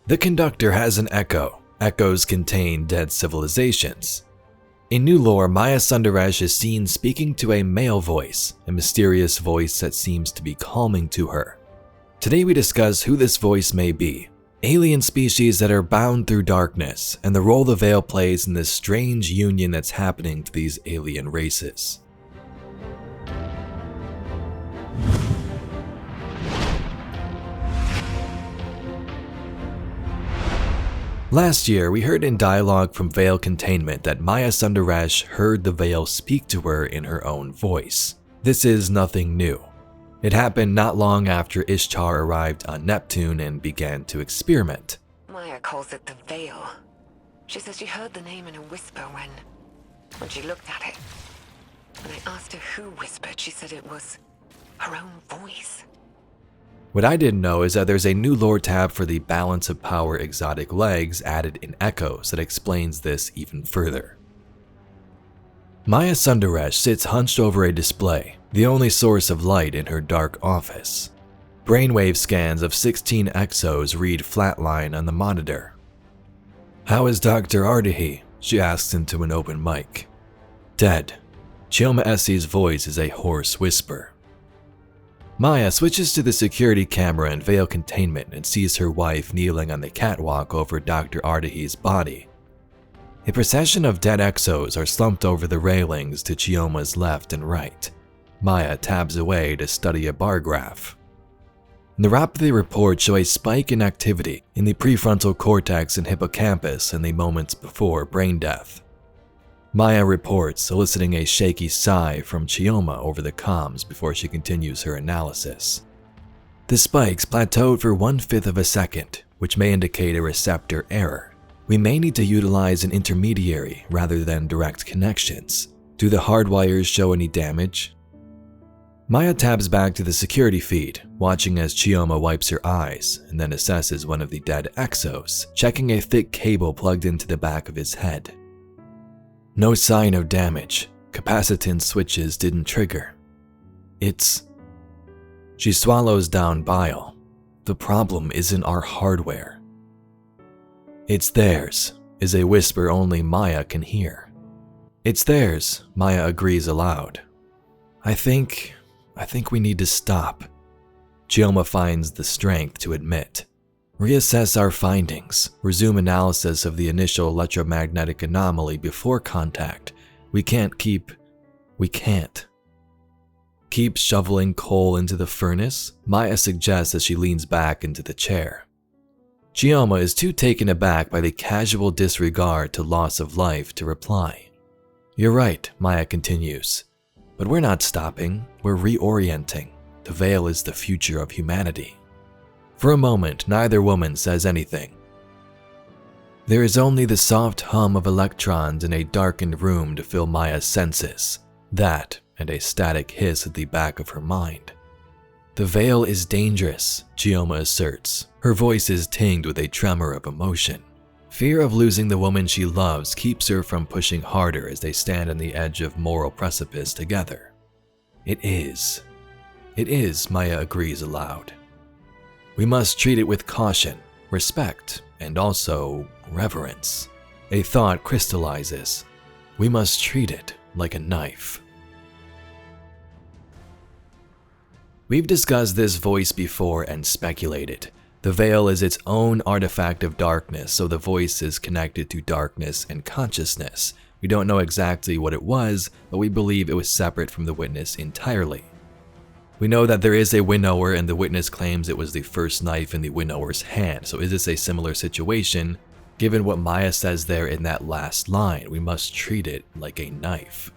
The Conductor has an echo. Echoes contain dead civilizations. In new lore, Maya Sundaresh is seen speaking to a male voice, a mysterious voice that seems to be calming to her. Today we discuss who this voice may be, alien species that are bound through darkness, and the role the veil plays in this strange union that's happening to these alien races. Last year, we heard in dialogue from Veil Containment that Maya Sundaresh heard the Veil speak to her in her own voice. This is nothing new. It happened not long after Ishtar arrived on Neptune and began to experiment. Maya calls it the Veil. She says she heard the name in a whisper when she looked at it. When I asked her who whispered, she said it was her own voice. What I didn't know is that there's a new lore tab for the Balance of Power exotic legs added in Echoes that explains this even further. Maya Sundaresh sits hunched over a display, the only source of light in her dark office. Brainwave scans of 16 exos read flatline on the monitor. "How is Dr. Ardahi?" she asks into an open mic. "Dead." Chioma Essie's voice is a hoarse whisper. Maya switches to the security camera in Veil Containment and sees her wife kneeling on the catwalk over Dr. Ardahi's body. A procession of dead exos are slumped over the railings to Chioma's left and right. Maya tabs away to study a bar graph. Neuropathy reports show a spike in activity in the prefrontal cortex and hippocampus in the moments before brain death. Maya reports, eliciting a shaky sigh from Chioma over the comms before she continues her analysis. The spikes plateaued for 1/5 of a second, which may indicate a receptor error. We may need to utilize an intermediary rather than direct connections. Do the hardwires show any damage? Maya tabs back to the security feed, watching as Chioma wipes her eyes and then assesses one of the dead exos, checking a thick cable plugged into the back of his head. No sign of damage. Capacitance switches didn't trigger. She swallows down bile. The problem isn't our hardware. "It's theirs," is a whisper only Maya can hear. "It's theirs," Maya agrees aloud. I think we need to stop." Chioma finds the strength to admit. "Reassess our findings, resume analysis of the initial electromagnetic anomaly before contact. We can't keep shoveling coal into the furnace," Maya suggests as she leans back into the chair. Chioma is too taken aback by the casual disregard to loss of life to reply. "You're right," Maya continues. "But we're not stopping, we're reorienting. The Veil is the future of humanity." For a moment, neither woman says anything. There is only the soft hum of electrons in a darkened room to fill Maya's senses. That, and a static hiss at the back of her mind. "The Veil is dangerous," Chioma asserts. Her voice is tinged with a tremor of emotion. Fear of losing the woman she loves keeps her from pushing harder as they stand on the edge of moral precipice together. It is, Maya agrees aloud. "We must treat it with caution, respect, and also reverence." A thought crystallizes. We must treat it like a knife. We've discussed this voice before and speculated. The Veil is its own artifact of darkness, so the voice is connected to darkness and consciousness. We don't know exactly what it was, but we believe it was separate from the witness entirely. We know that there is a Winnower and the witness claims it was the first knife in the Winnower's hand, so is this a similar situation? Given what Maya says there in that last line, we must treat it like a knife.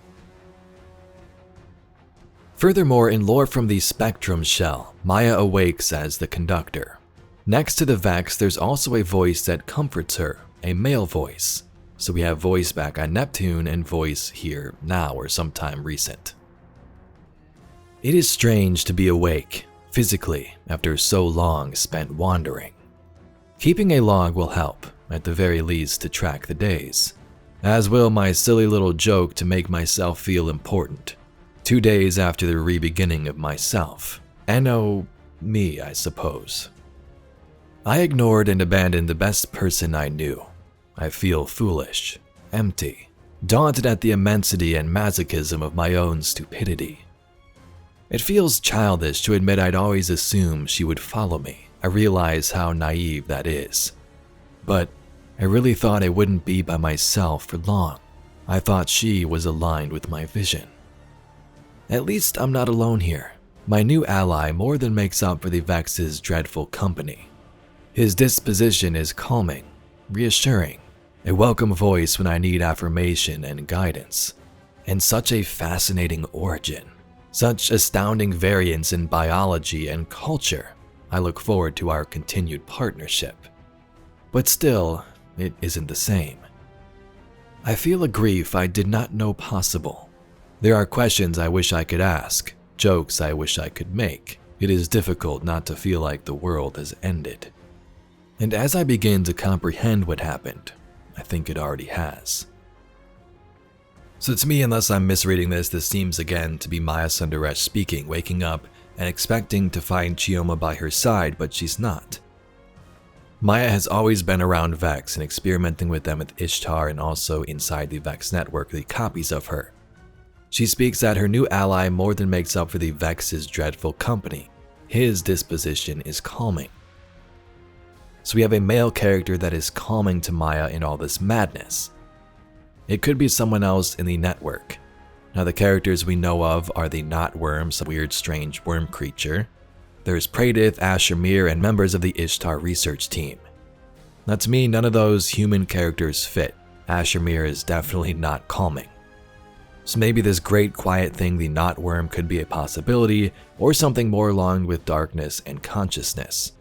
Furthermore, in lore from the Spectrum shell, Maya awakes as the Conductor. Next to the Vex, there's also a voice that comforts her, a male voice. So we have voice back on Neptune and voice here now or sometime recent. It is strange to be awake, physically, after so long spent wandering. Keeping a log will help, at the very least to track the days. As will my silly little joke to make myself feel important. 2 days after the re-beginning of myself. Anno me, I suppose. I ignored and abandoned the best person I knew. I feel foolish, empty, daunted at the immensity and masochism of my own stupidity. It feels childish to admit I'd always assumed she would follow me. I realize how naive that is. But I really thought I wouldn't be by myself for long. I thought she was aligned with my vision. At least I'm not alone here. My new ally more than makes up for the Vex's dreadful company. His disposition is calming, reassuring, a welcome voice when I need affirmation and guidance, and such a fascinating origin, such astounding variance in biology and culture. I look forward to our continued partnership. But still, it isn't the same. I feel a grief I did not know possible. There are questions I wish I could ask, jokes I wish I could make. It is difficult not to feel like the world has ended. And as I begin to comprehend what happened, I think it already has. So to me, unless I'm misreading this seems again to be Maya Sundaresh speaking, waking up and expecting to find Chioma by her side, but she's not. Maya has always been around Vex and experimenting with them with Ishtar and also inside the Vex network, the copies of her. She speaks that her new ally more than makes up for the Vex's dreadful company. His disposition is calming. So we have a male character that is calming to Maya in all this madness. It could be someone else in the network. Now the characters we know of are the Knotworm, some weird strange worm creature. There's Pradith, Asher and members of the Ishtar research team. Now to me, none of those human characters fit. Asher is definitely not calming. So maybe this great quiet thing, the Knotworm, could be a possibility, or something more along with darkness and consciousness.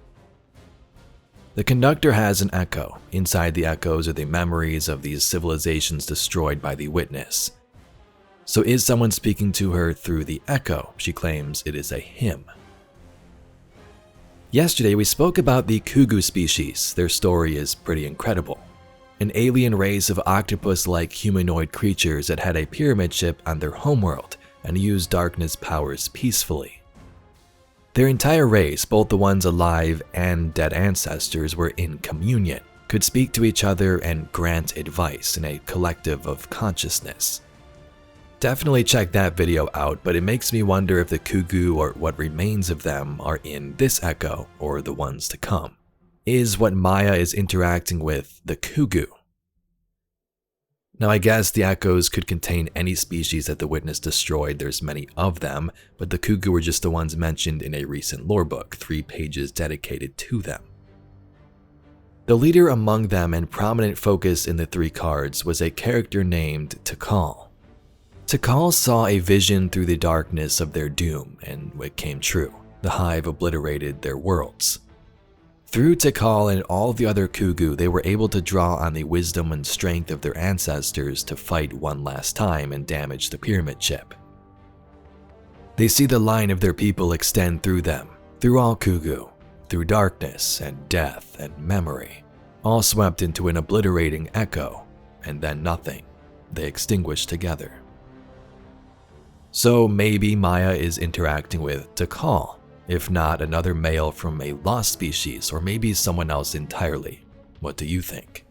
The Conductor has an echo. Inside the echoes are the memories of these civilizations destroyed by the Witness. So is someone speaking to her through the echo? She claims it is a him. Yesterday we spoke about the Kugu species. Their story is pretty incredible. An alien race of octopus-like humanoid creatures that had a pyramid ship on their homeworld and used darkness powers peacefully. Their entire race, both the ones alive and dead ancestors, were in communion, could speak to each other and grant advice in a collective of consciousness. Definitely check that video out, but it makes me wonder if the Kugu or what remains of them are in this echo or the ones to come. Is what Maya is interacting with the Kugu? Now I guess the echoes could contain any species that the Witness destroyed. There's many of them, but the Kugu were just the ones mentioned in a recent lore book, 3 pages dedicated to them. The leader among them and prominent focus in the 3 cards was a character named Tikal. Tikal saw a vision through the darkness of their doom, and it came true. The Hive obliterated their worlds. Through Tikal and all the other Kugu, they were able to draw on the wisdom and strength of their ancestors to fight one last time and damage the pyramid ship. They see the line of their people extend through them, through all Kugu, through darkness and death and memory, all swept into an obliterating echo, and then nothing. They extinguish together. So maybe Maya is interacting with Tikal. If not, another male from a lost species, or maybe someone else entirely. What do you think?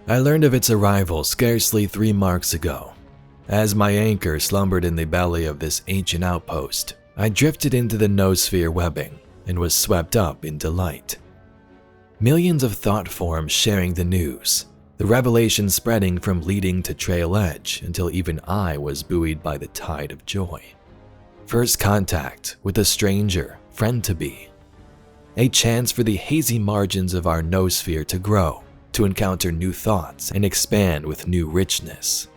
I learned of its arrival scarcely 3 marks ago. As my anchor slumbered in the belly of this ancient outpost, I drifted into the noosphere webbing and was swept up in delight. Millions of thought forms sharing the news, the revelation spreading from leading to trail edge until even I was buoyed by the tide of joy. First contact with a stranger, friend-to-be. A chance for the hazy margins of our noosphere to grow, to encounter new thoughts and expand with new richness.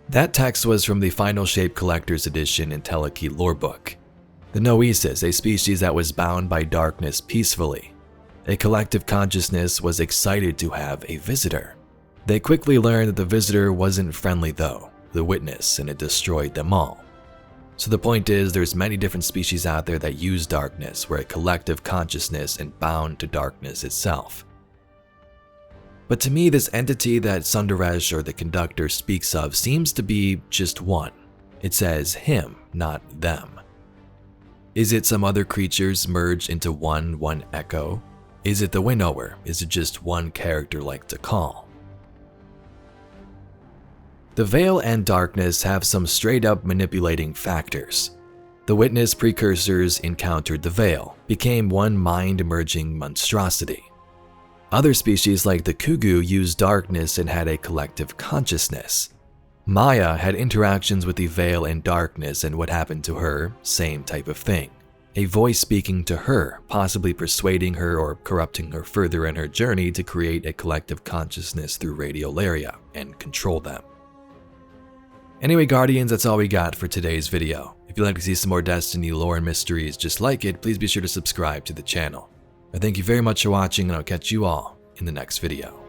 That text was from the Final Shape Collector's Edition Entelechy lorebook. The Noesis, a species that was bound by darkness peacefully. A collective consciousness was excited to have a visitor. They quickly learned that the visitor wasn't friendly though, the Witness, and it destroyed them all. So the point is, there's many different species out there that use darkness, where a collective consciousness and bound to darkness itself. But to me, this entity that Sundaresh or the Conductor speaks of seems to be just one. It says him, not them. Is it some other creatures merged into one echo? Is it the Winnower? Is it just one character like to call? The veil and darkness have some straight up manipulating factors. The witness precursors encountered the veil, became one mind-merging monstrosity. Other species like the Kugu used darkness and had a collective consciousness. Maya had interactions with the veil and darkness, and what happened to her, same type of thing. A voice speaking to her, possibly persuading her or corrupting her further in her journey to create a collective consciousness through radiolaria and control them. Anyway, Guardians, that's all we got for today's video. If you'd like to see some more Destiny lore and mysteries just like it, please be sure to subscribe to the channel. I thank you very much for watching, and I'll catch you all in the next video.